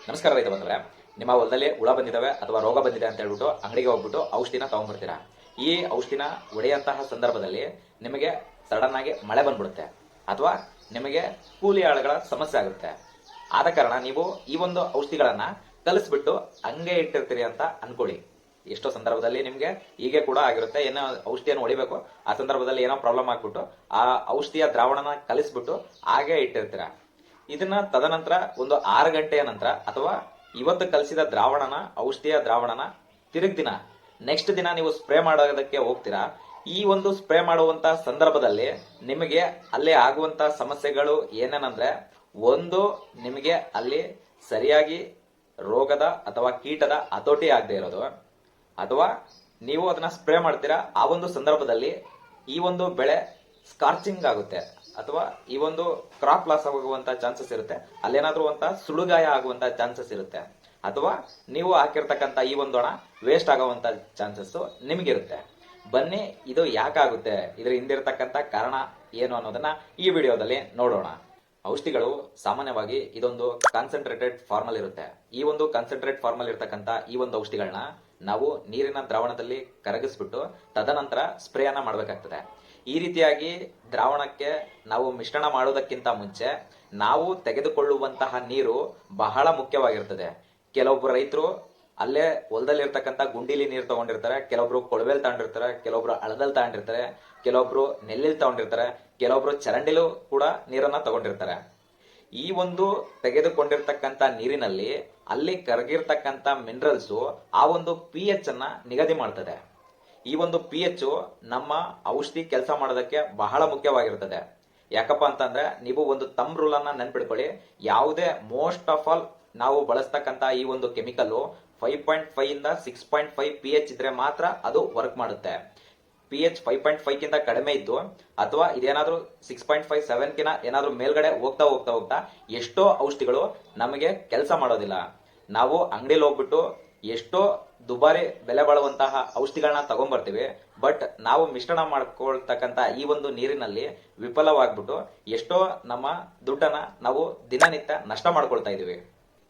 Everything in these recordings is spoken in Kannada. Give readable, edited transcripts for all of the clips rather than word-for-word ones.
ನಮಸ್ಕಾರ ರೈತ ಬಂಧುಗಳೇ, ನಿಮ್ಮ ಹೊಲದಲ್ಲಿ ಹುಳ ಬಂದಿದ್ದಾವೆ ಅಥವಾ ರೋಗ ಬಂದಿದೆ ಅಂತ ಹೇಳ್ಬಿಟ್ಟು ಅಂಗಡಿಗೆ ಹೋಗ್ಬಿಟ್ಟು ಔಷಧಿನ ತಗೊಂಡ್ಬರ್ತೀರಾ. ಈ ಔಷಧಿನ ಹೊಡೆಯಂತಹ ಸಂದರ್ಭದಲ್ಲಿ ನಿಮಗೆ ಸಡನ್ ಆಗಿ ಮಳೆ ಬಂದ್ಬಿಡುತ್ತೆ ಅಥವಾ ನಿಮಗೆ ಕೂಲಿ ಆಳುಗಳ ಸಮಸ್ಯೆ ಆಗುತ್ತೆ. ಆದ ಕಾರಣ ನೀವು ಈ ಒಂದು ಔಷಧಿಗಳನ್ನ ಕಲಿಸ್ಬಿಟ್ಟು ಹಂಗೆ ಇಟ್ಟಿರ್ತೀರಿ ಅಂತ ಅನ್ಕೊಳ್ಳಿ. ಎಷ್ಟೋ ಸಂದರ್ಭದಲ್ಲಿ ನಿಮ್ಗೆ ಹೀಗೆ ಕೂಡ ಆಗಿರುತ್ತೆ. ಏನೋ ಔಷಧಿಯನ್ನು ಹೊಡಿಬೇಕು, ಆ ಸಂದರ್ಭದಲ್ಲಿ ಏನೋ ಪ್ರಾಬ್ಲಮ್ ಆಗ್ಬಿಟ್ಟು ಆ ಔಷಧಿಯ ದ್ರಾವಣನ ಕಲಿಸ್ಬಿಟ್ಟು ಹಾಗೆ ಇಟ್ಟಿರ್ತೀರ. ಇದನ್ನ ತದನಂತರ ಒಂದು 6 ಗಂಟೆಯ ನಂತರ ಅಥವಾ ಇವತ್ತು ಕಲಿಸಿದ ಔಷಧಿಯ ದ್ರಾವಣನ ತಿರುಗ್ ದಿನ ನೆಕ್ಸ್ಟ್ ದಿನ ನೀವು ಸ್ಪ್ರೇ ಮಾಡೋದಕ್ಕೆ ಹೋಗ್ತೀರಾ. ಈ ಒಂದು ಸ್ಪ್ರೇ ಮಾಡುವಂತ ಸಂದರ್ಭದಲ್ಲಿ ನಿಮಗೆ ಅಲ್ಲಿ ಆಗುವಂತ ಸಮಸ್ಯೆಗಳು ಏನೇನಂದ್ರೆ, ಒಂದು, ನಿಮಗೆ ಅಲ್ಲಿ ಸರಿಯಾಗಿ ರೋಗದ ಅಥವಾ ಕೀಟದ ಹತೋಟಿ ಆಗದೆ ಇರೋದು, ಅಥವಾ ನೀವು ಅದನ್ನ ಸ್ಪ್ರೇ ಮಾಡ್ತೀರಾ ಆ ಒಂದು ಸಂದರ್ಭದಲ್ಲಿ ಈ ಒಂದು ಬೆಳೆ ಸ್ಕಾರ್ಚಿಂಗ್ ಆಗುತ್ತೆ ಅಥವಾ ಈ ಒಂದು ಕ್ರಾಪ್ ಲಾಸ್ ಆಗುವಂತ ಚಾನ್ಸಸ್ ಇರುತ್ತೆ. ಅಲ್ಲೇನಾದ್ರೂ ಅಂತ ಸುಳುಗಾಯ ಆಗುವಂತ ಚಾನ್ಸಸ್ ಇರುತ್ತೆ, ಅಥವಾ ನೀವು ಹಾಕಿರ್ತಕ್ಕಂಥ ಈ ಒಂದು ಹಣ ವೇಸ್ಟ್ ಆಗುವಂತ ಚಾನ್ಸಸ್ ನಿಮಗಿರುತ್ತೆ. ಬನ್ನಿ, ಇದು ಯಾಕಾಗುತ್ತೆ, ಇದ್ರ ಹಿಂದಿರ್ತಕ್ಕಂಥ ಕಾರಣ ಏನು ಅನ್ನೋದನ್ನ ಈ ವಿಡಿಯೋದಲ್ಲಿ ನೋಡೋಣ. ಔಷಧಿಗಳು ಸಾಮಾನ್ಯವಾಗಿ ಇದೊಂದು ಕಾನ್ಸಂಟ್ರೇಟೆಡ್ ಫಾರ್ಮ್ ಅಲ್ಲಿ ಇರುತ್ತೆ. ಈ ಒಂದು ಕಾನ್ಸಂಟ್ರೇಟ್ ಫಾರ್ಮ್ ಅಲ್ಲಿ ಇರ್ತಕ್ಕಂಥ ಈ ಒಂದು ಔಷಧಿಗಳನ್ನ ನಾವು ನೀರಿನ ದ್ರಾವಣದಲ್ಲಿ ಕರಗಿಸ್ಬಿಟ್ಟು ತದನಂತರ ಸ್ಪ್ರೇಯನ್ನ ಮಾಡಬೇಕಾಗ್ತದೆ. ಈ ರೀತಿಯಾಗಿ ದ್ರಾವಣಕ್ಕೆ ನಾವು ಮಿಶ್ರಣ ಮಾಡೋದಕ್ಕಿಂತ ಮುಂಚೆ ನಾವು ತೆಗೆದುಕೊಳ್ಳುವಂತಹ ನೀರು ಬಹಳ ಮುಖ್ಯವಾಗಿರ್ತದೆ. ಕೆಲವೊಬ್ಬರು ರೈತರು ಅಲ್ಲೇ ಹೊಲದಲ್ಲಿರ್ತಕ್ಕಂಥ ಗುಂಡಿಲಿ ನೀರು ತಗೊಂಡಿರ್ತಾರೆ, ಕೆಲವೊಬ್ರು ಕೊಳವೆಲ್ ತಗೊಂಡಿರ್ತಾರೆ, ಕೆಲವೊಬ್ರು ಹಳದಲ್ಲಿ ತಗೊಂಡಿರ್ತಾರೆ, ಕೆಲವೊಬ್ರು ನೆಲ್ಲಿಲ್ ತಗೊಂಡಿರ್ತಾರೆ, ಕೆಲವೊಬ್ರು ಚರಂಡಿಲು ಕೂಡ ನೀರನ್ನ ತಗೊಂಡಿರ್ತಾರೆ. ಈ ಒಂದು ತೆಗೆದುಕೊಂಡಿರ್ತಕ್ಕಂಥ ನೀರಿನಲ್ಲಿ ಅಲ್ಲಿ ಕರಗಿರ್ತಕ್ಕಂಥ ಮಿನರಲ್ಸ್ ಆ ಒಂದು pH ಅನ್ನ ನಿಗದಿ ಮಾಡ್ತದೆ. ಈ ಒಂದು pH ನಮ್ಮ ಔಷಧಿ ಕೆಲಸ ಮಾಡೋದಕ್ಕೆ ಬಹಳ ಮುಖ್ಯವಾಗಿರ್ತದೆ. ಯಾಕಪ್ಪ ಅಂತಂದ್ರೆ, ನೀವು ಒಂದು ತಮ್ ರೂಲ್ ಅನ್ನ ನೆನ್ಪಿಡ್ಕೊಳ್ಳಿ. ಯಾವುದೇ ಮೋಸ್ಟ್ ಆಫ್ ಆಲ್ ನಾವು ಬಳಸ್ತಕ್ಕಂತ ಈ ಒಂದು ಕೆಮಿಕಲ್ 5.5 ಇಂದ 6.5 pH ಇದ್ರೆ ಮಾತ್ರ ಅದು ವರ್ಕ್ ಮಾಡುತ್ತೆ. pH 5.5 ಗಿಂತ ಕಡಿಮೆ ಇದ್ದು ಅಥವಾ ಇದೇನಾದ್ರೂ 6.5 7 ಕಿನ ಏನಾದ್ರೂ ಮೇಲ್ಗಡೆ ಹೋಗ್ತಾ ಹೋಗ್ತಾ ಹೋಗ್ತಾ ಎಷ್ಟೋ ಔಷಧಿಗಳು ನಮಗೆ ಕೆಲಸ ಮಾಡೋದಿಲ್ಲ. ನಾವು ಅಂಗಡಿಲಿ ಹೋಗ್ಬಿಟ್ಟು ಎಷ್ಟೋ ದುಬಾರಿ ಬೆಲೆ ಬಾಳುವಂತಹ ಔಷಧಿಗಳನ್ನ ತಗೊಂಡ್ಬರ್ತೀವಿ, ಬಟ್ ನಾವು ಮಿಶ್ರಣ ಮಾಡ್ಕೊಳ್ತಕ್ಕಂತ ಈ ಒಂದು ನೀರಿನಲ್ಲಿ ವಿಫಲವಾಗ್ಬಿಟ್ಟು ಎಷ್ಟೋ ನಮ್ಮ ದುಡ್ಡನ್ನ ನಾವು ದಿನನಿತ್ಯ ನಷ್ಟ ಮಾಡ್ಕೊಳ್ತಾ ಇದೀವಿ.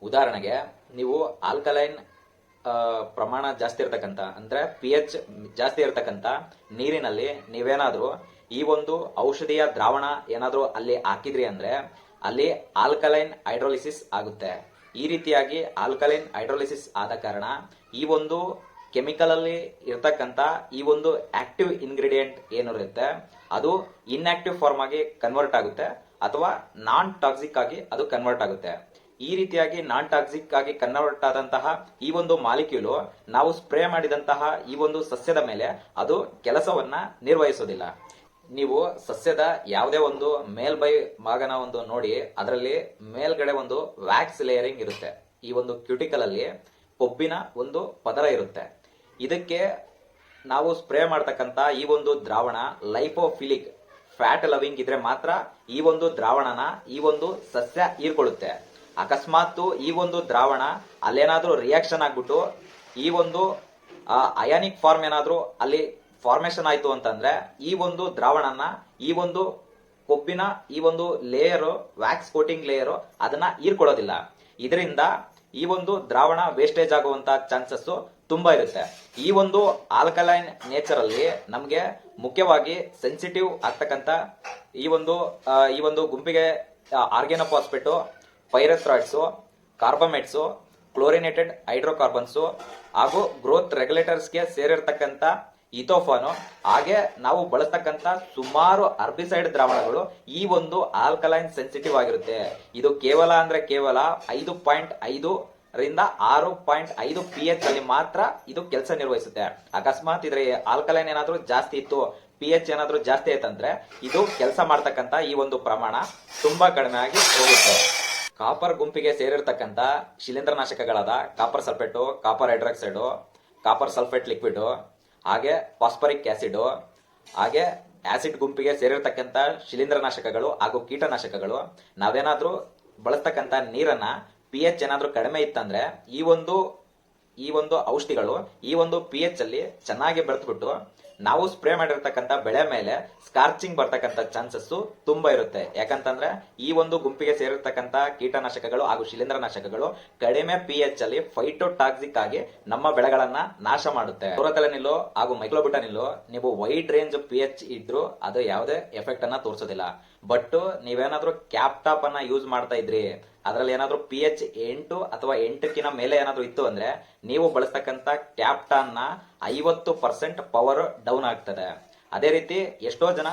ಉದಾಹರಣೆಗೆ, ನೀವು ಆಲ್ಕಲೈನ್ ಪ್ರಮಾಣ ಜಾಸ್ತಿ ಇರ್ತಕ್ಕಂಥ ಅಂದ್ರೆ pH ಜಾಸ್ತಿ ಇರ್ತಕ್ಕಂಥ ನೀರಿನಲ್ಲಿ ನೀವೇನಾದ್ರೂ ಈ ಒಂದು ಔಷಧಿಯ ದ್ರಾವಣ ಏನಾದ್ರೂ ಅಲ್ಲಿ ಹಾಕಿದ್ರಿ ಅಂದ್ರೆ ಅಲ್ಲಿ ಆಲ್ಕಲೈನ್ ಹೈಡ್ರೋಲಿಸಿಸ್ ಆಗುತ್ತೆ. ಈ ರೀತಿಯಾಗಿ ಆಲ್ಕಲೈನ್ ಹೈಡ್ರೋಲಿಸಿಸ್ ಆದ ಕಾರಣ ಈ ಒಂದು ಕೆಮಿಕಲ್ ಅಲ್ಲಿ ಇರ್ತಕ್ಕಂಥ ಈ ಒಂದು ಆಕ್ಟಿವ್ ಇಂಗ್ರೀಡಿಯೆಂಟ್ ಏನಿರುತ್ತೆ ಅದು ಇನ್ಆಕ್ಟಿವ್ ಫಾರ್ಮ್ ಆಗಿ ಕನ್ವರ್ಟ್ ಆಗುತ್ತೆ ಅಥವಾ ನಾನ್ ಟಾಕ್ಸಿಕ್ ಆಗಿ ಅದು ಕನ್ವರ್ಟ್ ಆಗುತ್ತೆ. ಈ ರೀತಿಯಾಗಿ ನಾನ್ ಟಾಕ್ಸಿಕ್ ಆಗಿ ಕನ್ವರ್ಟ್ ಆದಂತಹ ಈ ಒಂದು ಮಾಲಿಕ್ಯೂಲ್ ನಾವು ಸ್ಪ್ರೇ ಮಾಡಿದಂತಹ ಈ ಒಂದು ಸಸ್ಯದ ಮೇಲೆ ಅದು ಕೆಲಸವನ್ನ ನಿರ್ವಹಿಸೋದಿಲ್ಲ. ನೀವು ಸಸ್ಯದ ಯಾವುದೇ ಒಂದು ಮೇಲ್ಬೈ ಭಾಗನ ಒಂದು ನೋಡಿ, ಅದರಲ್ಲಿ ಮೇಲ್ಗಡೆ ಒಂದು ವ್ಯಾಕ್ಸ್ ಲೇಯರಿಂಗ್ ಇರುತ್ತೆ. ಈ ಒಂದು ಕ್ಯೂಟಿಕಲ್ ಅಲ್ಲಿ ಕೊಬ್ಬಿನ ಒಂದು ಪದರ ಇರುತ್ತೆ. ಇದಕ್ಕೆ ನಾವು ಸ್ಪ್ರೇ ಮಾಡ್ತಕ್ಕಂತ ಈ ಒಂದು ದ್ರಾವಣ ಲೈಪೋಫಿಲಿಕ್ ಫ್ಯಾಟ್ ಲವಿಂಗ್ ಇದ್ರೆ ಮಾತ್ರ ಈ ಒಂದು ದ್ರಾವಣನ ಈ ಒಂದು ಸಸ್ಯ ಹೀರ್ಕೊಳ್ಳುತ್ತೆ. ಅಕಸ್ಮಾತ್ ಈ ಒಂದು ದ್ರಾವಣ ಅಲ್ಲೇನಾದ್ರೂ ರಿಯಾಕ್ಷನ್ ಆಗ್ಬಿಟ್ಟು ಈ ಒಂದು ಅಯಾನಿಕ್ ಫಾರ್ಮ್ ಏನಾದ್ರೂ ಅಲ್ಲಿ ಫಾರ್ಮೇಶನ್ ಆಯ್ತು ಅಂತಂದ್ರೆ ಈ ಒಂದು ದ್ರಾವಣನ ಈ ಒಂದು ಕೊಬ್ಬಿನ ಈ ಒಂದು ಲೇಯರ್ ವ್ಯಾಕ್ಸ್ ಕೋಟಿಂಗ್ ಲೇಯರ್ ಅದನ್ನ ಹೀರ್ಕೊಳ್ಳೋದಿಲ್ಲ. ಇದರಿಂದ ಈ ಒಂದು ದ್ರಾವಣ ವೇಸ್ಟೇಜ್ ಆಗುವಂತ ಚಾನ್ಸಸ್ ತುಂಬಾ ಇರುತ್ತೆ. ಈ ಒಂದು ಆಲ್ಕಲೈನ್ ನೇಚರ್ ಅಲ್ಲಿ ನಮ್ಗೆ ಮುಖ್ಯವಾಗಿ ಸೆನ್ಸಿಟಿವ್ ಆಗ್ತಕ್ಕಂತ ಈ ಒಂದು ಗುಂಪಿಗೆ ಆರ್ಗ್ಯಾನೋಫಾಸ್ಫೇಟ್, ಪೈರೆಥ್ರಾಯ್ಡ್ಸ್, ಕಾರ್ಬಮೇಟ್ಸ್, ಕ್ಲೋರಿನೇಟೆಡ್ ಹೈಡ್ರೋಕಾರ್ಬನ್ಸ್ ಹಾಗೂ ಗ್ರೋತ್ ರೆಗ್ಯುಲೇಟರ್ಸ್ಗೆ ಸೇರಿರ್ತಕ್ಕಂಥ ಇಥೋಫಾನು, ಹಾಗೆ ನಾವು ಬಳಸ್ತಕ್ಕಂಥ ಸುಮಾರು ಅರ್ಬಿಸೈಡ್ ದ್ರಾವಣಗಳು ಈ ಒಂದು ಆಲ್ಕಲೈನ್ ಸೆನ್ಸಿಟಿವ್ ಆಗಿರುತ್ತೆ. ಇದು ಕೇವಲ 5.5 ರಿಂದ 6.5 pH ಅಲ್ಲಿ ಮಾತ್ರ ಇದು ಕೆಲಸ ನಿರ್ವಹಿಸುತ್ತೆ. ಅಕಸ್ಮಾತ್ ಇದ್ರೆ ಆಲ್ಕಲೈನ್ ಏನಾದ್ರೂ ಜಾಸ್ತಿ ಇತ್ತು, pH ಏನಾದ್ರೂ ಜಾಸ್ತಿ ಆಯ್ತಂದ್ರೆ ಇದು ಕೆಲಸ ಮಾಡ್ತಕ್ಕಂಥ ಈ ಒಂದು ಪ್ರಮಾಣ ತುಂಬಾ ಕಡಿಮೆ ಆಗಿ ಹೋಗುತ್ತೆ. ಕಾಪರ್ ಗುಂಪಿಗೆ ಸೇರಿರ್ತಕ್ಕಂಥ ಶಿಲೀಂಧ್ರನಾಶಕಗಳಾದ copper sulphate, copper hydroxide, copper sulphate liquid, ಹಾಗೆ ಫಾಸ್ಫರಿಕ್ ಆಸಿಡ್, ಹಾಗೆ ಆಸಿಡ್ ಗುಂಪಿಗೆ ಸೇರಿರ್ತಕ್ಕಂಥ ಶಿಲೀಂಧ್ರನಾಶಕಗಳು ಹಾಗೂ ಕೀಟನಾಶಕಗಳು ನಾವೇನಾದ್ರೂ ಬಳಸ್ತಕ್ಕಂಥ ನೀರನ್ನ pH ಏನಾದ್ರೂ ಕಡಿಮೆ ಇತ್ತಂದ್ರೆ ಈ ಒಂದು ಔಷಧಿಗಳು ಈ ಒಂದು pH ಅಲ್ಲಿ ಚೆನ್ನಾಗಿ ಬೆಳೆದ್ಬಿಟ್ಟು ನಾವು ಸ್ಪ್ರೇ ಮಾಡಿರ್ತಕ್ಕಂಥ ಬೆಳೆ ಮೇಲೆ ಸ್ಕಾರ್ಚಿಂಗ್ ಬರ್ತಕ್ಕಂಥ ಚಾನ್ಸಸ್ ತುಂಬಾ ಇರುತ್ತೆ. ಯಾಕಂತಂದ್ರೆ ಈ ಒಂದು ಗುಂಪಿಗೆ ಸೇರಿರ್ತಕ್ಕಂಥ ಕೀಟನಾಶಕಗಳು ಹಾಗೂ ಶಿಲೀಂಧ್ರನಾಶಕಗಳು ಕಡಿಮೆ pH ಅಲ್ಲಿ ಫೈಟೋಟಾಕ್ಸಿಕ್ ಆಗಿ ನಮ್ಮ ಬೆಳೆಗಳನ್ನ ನಾಶ ಮಾಡುತ್ತೆ. ಕ್ಲೋರೋಥೆಲನಿಲ್ ಹಾಗೂ ಮೈಕ್ಲೋಬಿಟಾನಿಲ್ ನೀವು ವೈಡ್ ರೇಂಜ್ pH ಇದ್ರು ಅದು ಯಾವುದೇ ಎಫೆಕ್ಟ್ ಅನ್ನ ತೋರಿಸೋದಿಲ್ಲ. ಬಟ್ ನೀವೇನಾದ್ರೂ ಕ್ಯಾಪ್ ಟಾಪ್ ಅನ್ನ ಯೂಸ್ ಮಾಡ್ತಾ ಇದ್ರಿ, ಅದರಲ್ಲಿ ಏನಾದ್ರೂ pH 8 ಅಥವಾ 8ಕ್ಕಿಂತ ಮೇಲೆ ಏನಾದ್ರೂ ಇತ್ತು ಅಂದ್ರೆ ನೀವು ಬಳಸ್ತಕ್ಕಂಥ ಕ್ಯಾಪ್ಟಾನ್ ನ 50% ಪವರ್ ಡೌನ್ ಆಗ್ತದೆ. ಅದೇ ರೀತಿ ಎಷ್ಟೋ ಜನ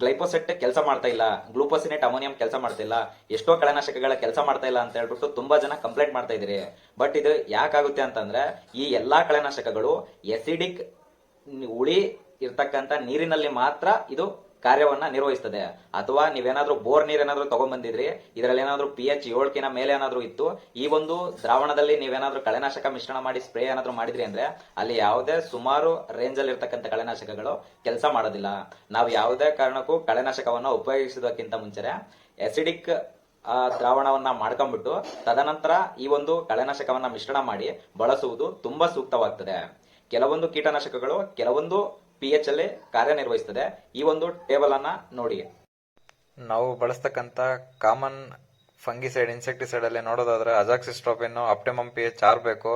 ಗ್ಲೈಪೋಸೆಟ್ ಕೆಲಸ ಮಾಡ್ತಾ ಇಲ್ಲ, ಗ್ಲೂಕೋಸಿನೇಟ್ ಅಮೋನಿಯಂ ಕೆಲಸ ಮಾಡ್ತಾ ಇಲ್ಲ, ಎಷ್ಟೋ ಕಳೆನಾಶಕಗಳ ಕೆಲಸ ಮಾಡ್ತಾ ಇಲ್ಲ ಅಂತ ಹೇಳ್ಬಿಟ್ಟು ತುಂಬಾ ಜನ ಕಂಪ್ಲೇಂಟ್ ಮಾಡ್ತಾ ಇದ್ರಿ. ಬಟ್ ಇದು ಯಾಕಾಗುತ್ತೆ ಅಂತಂದ್ರೆ ಈ ಎಲ್ಲಾ ಕಳೆನಾಶಕಗಳು ಎಸಿಡಿಕ್ ಹುಳಿ ಇರ್ತಕ್ಕಂಥ ನೀರಿನಲ್ಲಿ ಮಾತ್ರ ಇದು ಕಾರ್ಯವನ್ನ ನಿರ್ವಹಿಸ್ತದೆ. ಅಥವಾ ನೀವೇನಾದ್ರೂ ಬೋರ್ ನೀರೇನಾದ್ರೂ ತಗೊಂಡ್ಬಂದಿದ್ರಿ, ಇದರಲ್ಲಿ ಏನಾದ್ರೂ pH 7ಕ್ಕಿಂತ ಮೇಲೆ ಏನಾದ್ರೂ ಇತ್ತು, ಈ ಒಂದು ದ್ರಾವಣದಲ್ಲಿ ನೀವೇನಾದ್ರೂ ಕಳೆನಾಶಕ ಮಿಶ್ರಣ ಮಾಡಿ ಸ್ಪ್ರೇ ಏನಾದ್ರೂ ಮಾಡಿದ್ರಿ ಅಂದ್ರೆ ಅಲ್ಲಿ ಯಾವುದೇ ಸುಮಾರು ರೇಂಜ್ ಅಲ್ಲಿ ಇರ್ತಕ್ಕಂಥ ಕಳೆನಾಶಕಗಳು ಕೆಲಸ ಮಾಡೋದಿಲ್ಲ. ನಾವು ಯಾವುದೇ ಕಾರಣಕ್ಕೂ ಕಳೆನಾಶಕವನ್ನ ಉಪಯೋಗಿಸೋದಕ್ಕಿಂತ ಮುಂಚೆ ಎಸಿಡಿಕ್ ದ್ರಾವಣವನ್ನ ಮಾಡ್ಕೊಂಡ್ಬಿಟ್ಟು ತದನಂತರ ಈ ಒಂದು ಕಳೆನಾಶಕವನ್ನ ಮಿಶ್ರಣ ಮಾಡಿ ಬಳಸುವುದು ತುಂಬಾ ಸೂಕ್ತವಾಗ್ತದೆ. ಕೆಲವೊಂದು ಕೀಟನಾಶಕಗಳು ಕೆಲವೊಂದು pH ಅಲ್ಲಿ ಕಾರ್ಯನಿರ್ವಹಿಸ್ತದೆ. ಈ ಒಂದು ಟೇಬಲ್ ಅನ್ನ ನೋಡಿ. ನಾವು ಬಳಸ್ತಕ್ಕಂಥ ಕಾಮನ್ ಫಂಗಿಸೈಡ್ ಇನ್ಸೆಕ್ಟಿಸೈಡ್ ಅಲ್ಲಿ ನೋಡೋದಾದ್ರೆ ಅಜಾಕ್ಸಿಸ್ಟ್ರೋಬಿನ್ ಆಪ್ಟಿಮಮ್ pH 6 ಬೇಕು.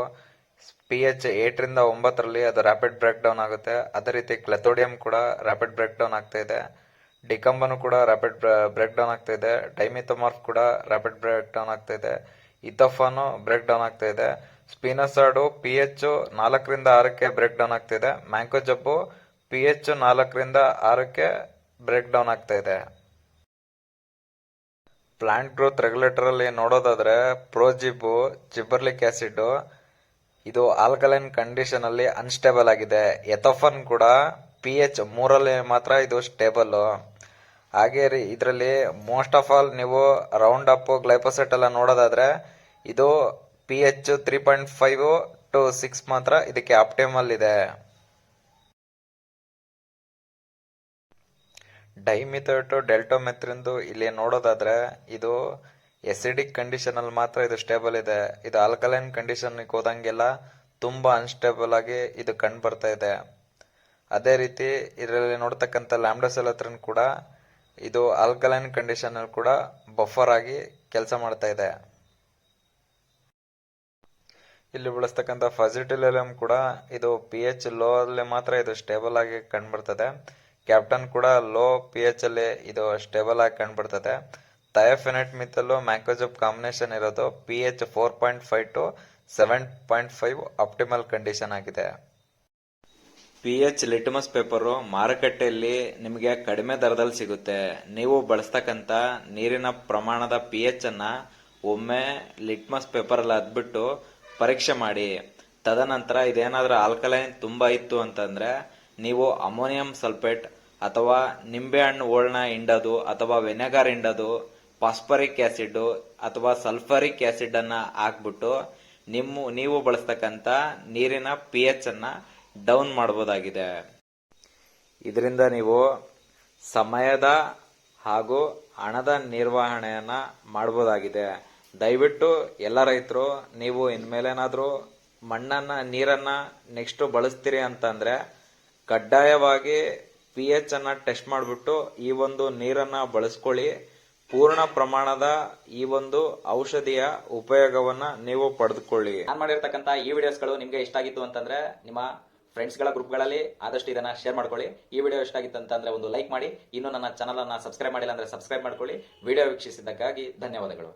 pH 8 ರಿಂದ 9 ಅದು ರ್ಯಾಪಿಡ್ ಬ್ರೇಕ್ ಡೌನ್ ಆಗುತ್ತೆ. ಅದೇ ರೀತಿ ಕ್ಲೆಥೋಡಿಯಂ ಕೂಡ ರ್ಯಾಪಿಡ್ ಬ್ರೇಕ್ ಡೌನ್ ಆಗ್ತಾ ಇದೆ. ಡಿಕಂಬನು ಕೂಡ ರ್ಯಾಪಿಡ್ ಬ್ರೇಕ್ ಡೌನ್ ಆಗ್ತಾ ಇದೆ. ಡೈಮಿಥೋಮಾರ್ಫ್ ಕೂಡ ರ್ಯಾಪಿಡ್ ಬ್ರೇಕ್ ಡೌನ್ ಆಗ್ತಾ ಇದೆ. ಇಥೋಫಾನು ಬ್ರೇಕ್ ಡೌನ್ ಆಗ್ತಾ ಇದೆ. ಸ್ಪಿನೋಸಾಡು pH 4 ರಿಂದ 6ಕ್ಕೆ ಬ್ರೇಕ್ ಡೌನ್ ಆಗ್ತಾ ಇದೆ. ಮ್ಯಾಂಕೋಜಬ್ಬು pH 4 ರಿಂದ 6ಕ್ಕೆ ಬ್ರೇಕ್ ಡೌನ್ ಆಗ್ತಾ ಇದೆ. ಪ್ಲಾಂಟ್ ಗ್ರೋತ್ ರೆಗ್ಯುಲೇಟರ್ ಅಲ್ಲಿ ನೋಡೋದಾದ್ರೆ ಪ್ರೋಜಿಬು ಜಿಬರ್ಲಿಕ್ ಆಸಿಡ್ ಇದು ಆಲ್ಕಲೈನ್ ಕಂಡೀಷನ್ ಅಲ್ಲಿ ಅನ್ಸ್ಟೇಬಲ್ ಆಗಿದೆ. ಎಥೋಫನ್ ಕೂಡ pH 3 ಮಾತ್ರ ಇದು ಸ್ಟೇಬಲ್. ಹಾಗೆ ಇದರಲ್ಲಿ ಮೋಸ್ಟ್ ಆಫ್ ಆಲ್ ನೀವು ರೌಂಡ್ ಅಪ್ ಗ್ಲೈಫೋಸೇಟ್ ಎಲ್ಲ ನೋಡೋದಾದ್ರೆ ಇದು pH 3.5 to 6 ಮಾತ್ರ ಇದಕ್ಕೆ ಆಪ್ಟಿಮಲ್ ಇದೆ. ಡೈಮಿಥೇಟೋ ಡೆಲ್ಟೋಮೆಥ್ರಿಂದು ಇಲ್ಲಿ ನೋಡೋದಾದ್ರೆ ಇದು ಎಸಿಡಿಕ್ ಕಂಡೀಷನ್ ಅಲ್ಲಿ ಮಾತ್ರ ಇದು ಸ್ಟೇಬಲ್ ಇದೆ. ಇದು ಆಲ್ಕಲೈನ್ ಕಂಡೀಷನ್ ಹೋದಂಗೆಲ್ಲ ತುಂಬಾ ಅನ್ಸ್ಟೇಬಲ್ ಆಗಿ ಇದು ಕಂಡು ಬರ್ತಾ ಇದೆ. ಅದೇ ರೀತಿ ಇದರಲ್ಲಿ ನೋಡ್ತಕ್ಕಂಥ ಲ್ಯಾಂಬ್ಡಾಸೆಲತ್ರಿನ್ ಕೂಡ ಇದು ಆಲ್ಕಲೈನ್ ಕಂಡೀಷನ್ ಅಲ್ಲಿ ಕೂಡ ಬಫರ್ ಆಗಿ ಕೆಲಸ ಮಾಡ್ತಾ ಇದೆ. ಇಲ್ಲಿ ಬಳಸ್ತಕ್ಕಂಥ ಫಜಿಟಿಲಿಯಂ ಕೂಡ ಇದು pH ಲೋ ಅಲ್ಲಿ ಮಾತ್ರ ಇದು ಸ್ಟೇಬಲ್ ಆಗಿ ಕಂಡುಬರ್ತದೆ. ಕ್ಯಾಪ್ಟನ್ ಕೂಡ ಲೋ pH ಅಲ್ಲಿ ಇದು ಸ್ಟೇಬಲ್ ಆಗಿ ಕಂಡುಬರ್ತದೆ. ಥಯೋಫೆನೆಟ್ ಮಿಥಲ್ ಮ್ಯಾಂಕೋಜಬ್ ಕಾಂಬಿನೇಷನ್ ಇರೋದು pH 4.5 to 7.5 ಆಪ್ಟಿಮಲ್ ಕಂಡೀಷನ್ ಆಗಿದೆ. pH ಲಿಟ್ಮಸ್ ಪೇಪರು ಮಾರುಕಟ್ಟೆಯಲ್ಲಿ ನಿಮಗೆ ಕಡಿಮೆ ದರದಲ್ಲಿ ಸಿಗುತ್ತೆ. ನೀವು ಬಳಸ್ತಕ್ಕಂಥ ನೀರಿನ ಪ್ರಮಾಣದ pH ಅನ್ನ ಒಮ್ಮೆ ಲಿಟ್ಮಸ್ ಪೇಪರ್ ಅಲ್ಲಿ ಅದ್ಬಿಟ್ಟು ಪರೀಕ್ಷೆ ಮಾಡಿ. ತದನಂತರ ಇದೇನಾದ್ರೂ ಆಲ್ಕಲೈನ್ ತುಂಬಾ ಇತ್ತು ಅಂತಂದ್ರೆ ನೀವು ಅಮೋನಿಯಂ ಸಲ್ಫೇಟ್ ಅಥವಾ ನಿಂಬೆಹಣ್ಣು ಹೋಳನ್ನ ಹಿಂಡೋದು ಅಥವಾ ವೆನೆಗಾರ್ ಹಿಂಡೋದು, ಫಾಸ್ಫರಿಕ್ ಆಸಿಡ್ ಅಥವಾ ಸಲ್ಫರಿಕ್ ಆಸಿಡ್ ಅನ್ನ ಹಾಕ್ಬಿಟ್ಟು ನೀವು ಬಳಸ್ತಕ್ಕಂಥ ನೀರಿನ pH ಅನ್ನ ಡೌನ್ ಮಾಡಬಹುದಾಗಿದೆ. ಇದರಿಂದ ನೀವು ಸಮಯದ ಹಾಗೂ ಹಣದ ನಿರ್ವಹಣೆಯನ್ನ ಮಾಡಬಹುದಾಗಿದೆ. ದಯವಿಟ್ಟು ಎಲ್ಲ ರೈತರು ನೀವು ಇನ್ಮೇಲೇನಾದ್ರೂ ಮಣ್ಣನ್ನ ನೀರನ್ನ ನೆಕ್ಸ್ಟ್ ಬಳಸ್ತೀರಿ ಅಂತಂದ್ರೆ ಕಡ್ಡಾಯವಾಗಿ pH ಅನ್ನ ಟೆಸ್ಟ್ ಮಾಡಿಬಿಟ್ಟು ಈ ಒಂದು ನೀರನ್ನ ಬಳಸ್ಕೊಳ್ಳಿ. ಪೂರ್ಣ ಪ್ರಮಾಣದ ಈ ಒಂದು ಔಷಧಿಯ ಉಪಯೋಗವನ್ನ ನೀವು ಪಡೆದುಕೊಳ್ಳಿ. ನಾನು ಮಾಡಿರ್ತಕ್ಕಂಥ ಈ ವಿಡಿಯೋಸ್ಗಳು ನಿಮ್ಗೆ ಇಷ್ಟ ಆಗಿತ್ತು ಅಂತಂದ್ರೆ ನಿಮ್ಮ ಫ್ರೆಂಡ್ಸ್ ಗಳ ಗ್ರೂಪ್ಗಳಲ್ಲಿ ಆದಷ್ಟು ಇದನ್ನ ಶೇರ್ ಮಾಡ್ಕೊಳ್ಳಿ. ಈ ವಿಡಿಯೋ ಇಷ್ಟ ಆಗಿತ್ತು ಅಂತಂದ್ರೆ ಒಂದು ಲೈಕ್ ಮಾಡಿ. ಇನ್ನು ನನ್ನ ಚಾನಲ್ ಅನ್ನ ಸಬ್ಸ್ಕ್ರೈಬ್ ಮಾಡಿಲ್ಲ ಅಂದ್ರೆ ಸಬ್ಸ್ಕ್ರೈಬ್ ಮಾಡ್ಕೊಳ್ಳಿ. ವಿಡಿಯೋ ವೀಕ್ಷಿಸಿದ್ದಕ್ಕಾಗಿ ಧನ್ಯವಾದಗಳು.